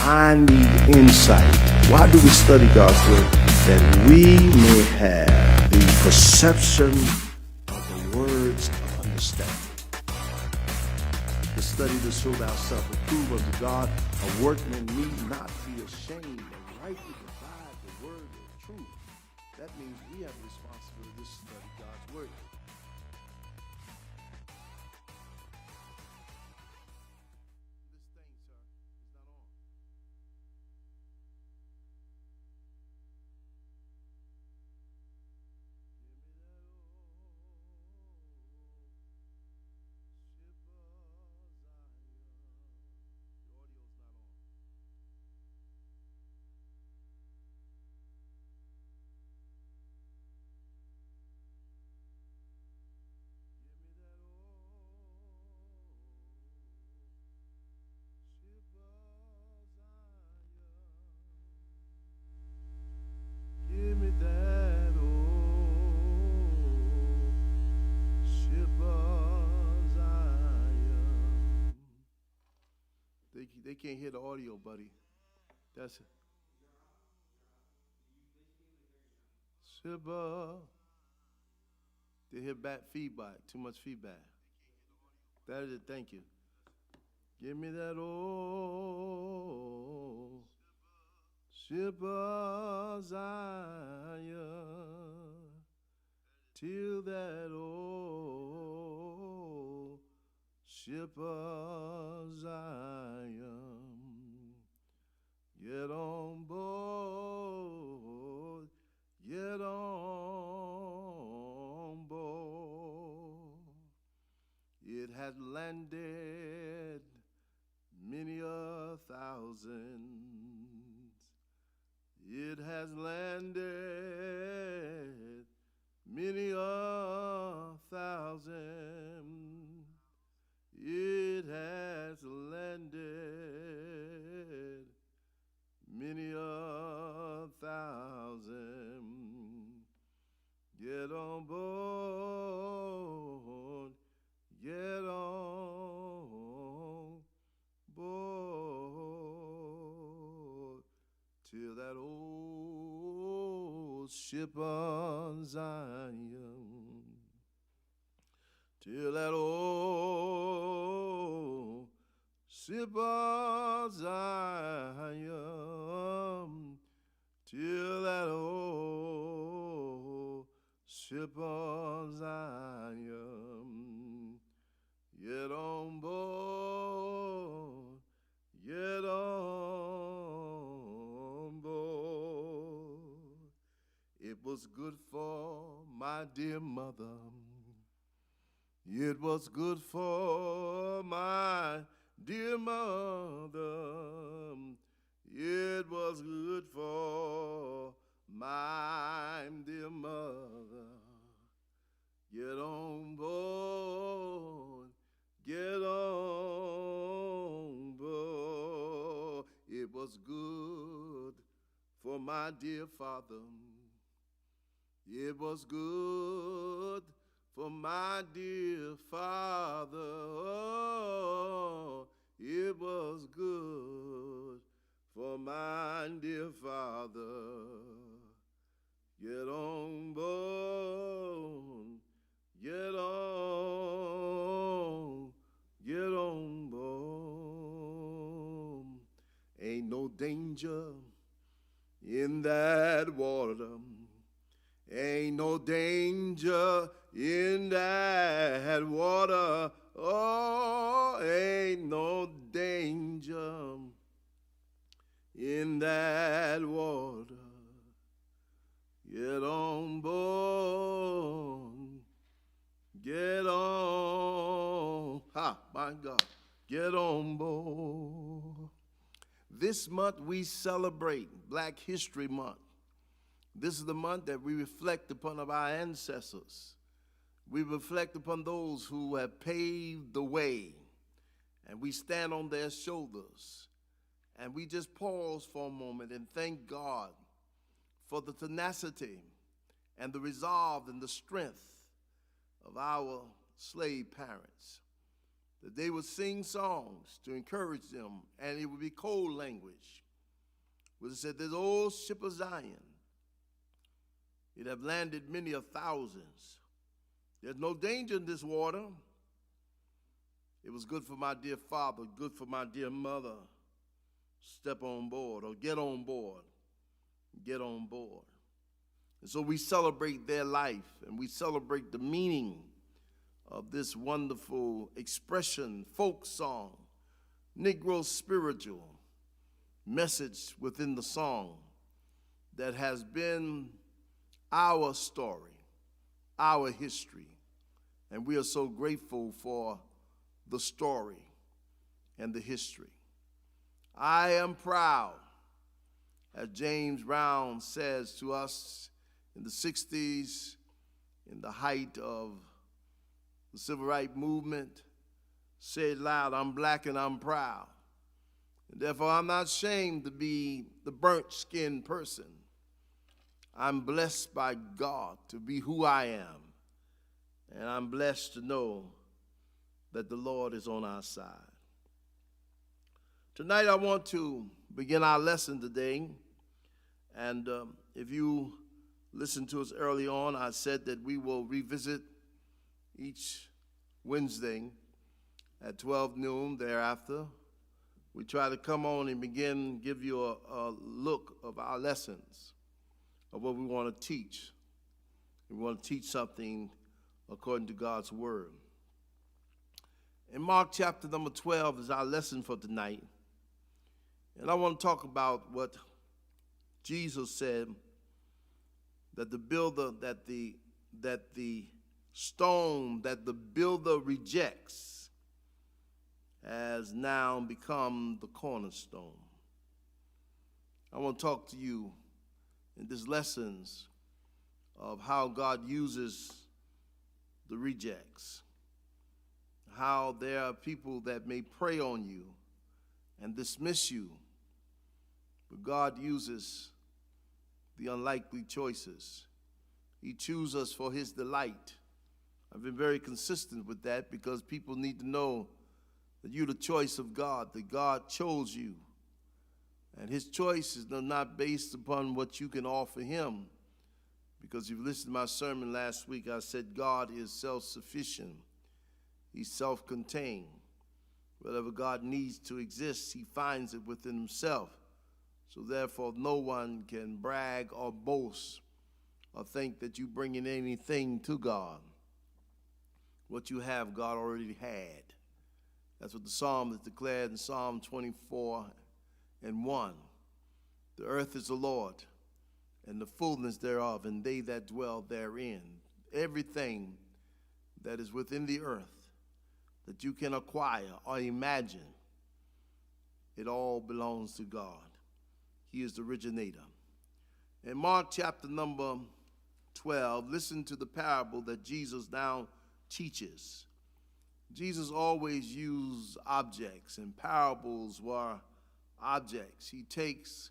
I need insight. Why do we study God's word? That we may have the perception of the words of understanding. The study to show thyself approved unto God, a workman need not be ashamed, and rightly divide the word of truth. That means we have a responsibility to study God's word. They can't hear the audio, buddy. That's it. Shibba. They hear bad feedback, too much feedback. That is it, thank you. Give me that old Shibba Zion, till that old Shibba Zion. Get on board, get on board. It had landed many a thousands. It has landed many a thousand. It has landed many a thousand. Get on board, get on board, till that old ship on Zion, till that old ship on Zion, till that old ship on Zion. Get on board, get on board. It was good for my dear mother. It was good for my dear mother. It was good for my dear mother. Get on board, get on board. It was good for my dear father. It was good for my dear father. Oh, it was good for my dear father. Get on board, get on board. Ain't no danger in that water. Ain't no danger in that water. Oh, ain't no danger in that water. Get on board, get on, my God, get on board. This month we celebrate Black History Month. This is the month that we reflect upon our ancestors. We reflect upon those who have paved the way, and we stand on their shoulders. And we just pause for a moment and thank God for the tenacity and the resolve and the strength of our slave parents. that they would sing songs to encourage them, and it would be cold language. Where it said, "This old ship of Zion, it have landed many of thousands. There's no danger in this water. It was good for my dear father, good for my dear mother. Step on board, or get on board. Get on board." And so we celebrate their life, and we celebrate the meaning of this wonderful expression, folk song, Negro spiritual message within the song that has been our story, our history. And we are so grateful for the story and the history. I am proud, as James Brown says to us in the 60s, in the height of the civil rights movement, say it loud, "I'm black and I'm proud. And therefore, I'm not ashamed to be the burnt-skinned person. I'm blessed by God to be who I am. And I'm blessed to know that the Lord is on our side." Tonight, I want to begin our lesson today. And if you listened to us early on, I said that we will revisit each Wednesday at 12 noon. Thereafter, we try to come on and give you a look of our lessons, of what we want to teach. We want to teach something according to God's word. In Mark chapter number 12 is our lesson for tonight. And I want to talk about what Jesus said, that the stone that the builder rejects has now become the cornerstone. I want to talk to you in these lessons of how God uses the rejects, how there are people that may prey on you and dismiss you, but God uses the unlikely choices. He chooses us for his delight. I've been very consistent with that because people need to know that you're the choice of God, that God chose you. And his choice is not based upon what you can offer him. Because if you listened to my sermon last week, I said God is self-sufficient. He's self-contained. Whatever God needs to exist, he finds it within himself. So therefore, no one can brag or boast or think that you bring in anything to God. What you have, God already had. That's what the psalmist declared in Psalm 24:1. The earth is the Lord, and the fullness thereof, and they that dwell therein. Everything that is within the earth that you can acquire or imagine, it all belongs to God. He is the originator. In Mark chapter number 12, listen to the parable that Jesus now teaches. Jesus always used objects, and parables were objects. He takes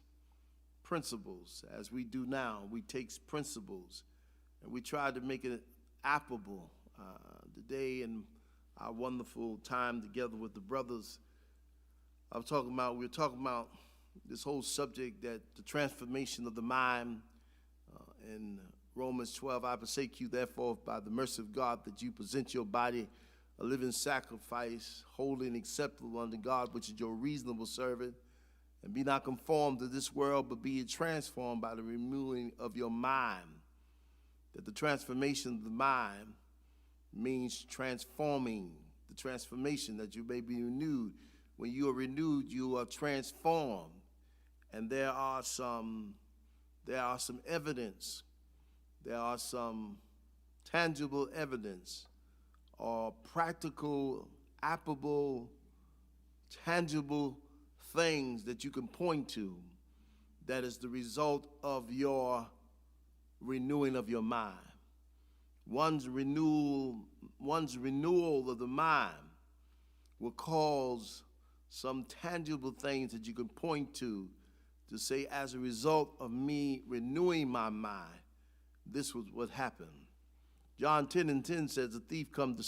principles, as we do now. We take principles, and we try to make it applicable. Today, in our wonderful time together with the brothers, we're talking about this whole subject, that the transformation of the mind. In Romans 12, I beseech you, therefore, by the mercy of God, that you present your body a living sacrifice, holy and acceptable unto God, which is your reasonable service. And be not conformed to this world, but be ye transformed by the renewing of your mind. That the transformation of the mind means transforming, the transformation that you may be renewed. When you are renewed, you are transformed. And there are some evidence, there are some tangible evidence, or practical, applicable, tangible things that you can point to that is the result of your renewing of your mind. One's renewal of the mind will cause some tangible things that you can point to say, as a result of me renewing my mind, this was what happened. John 10:10 says, the thief comes to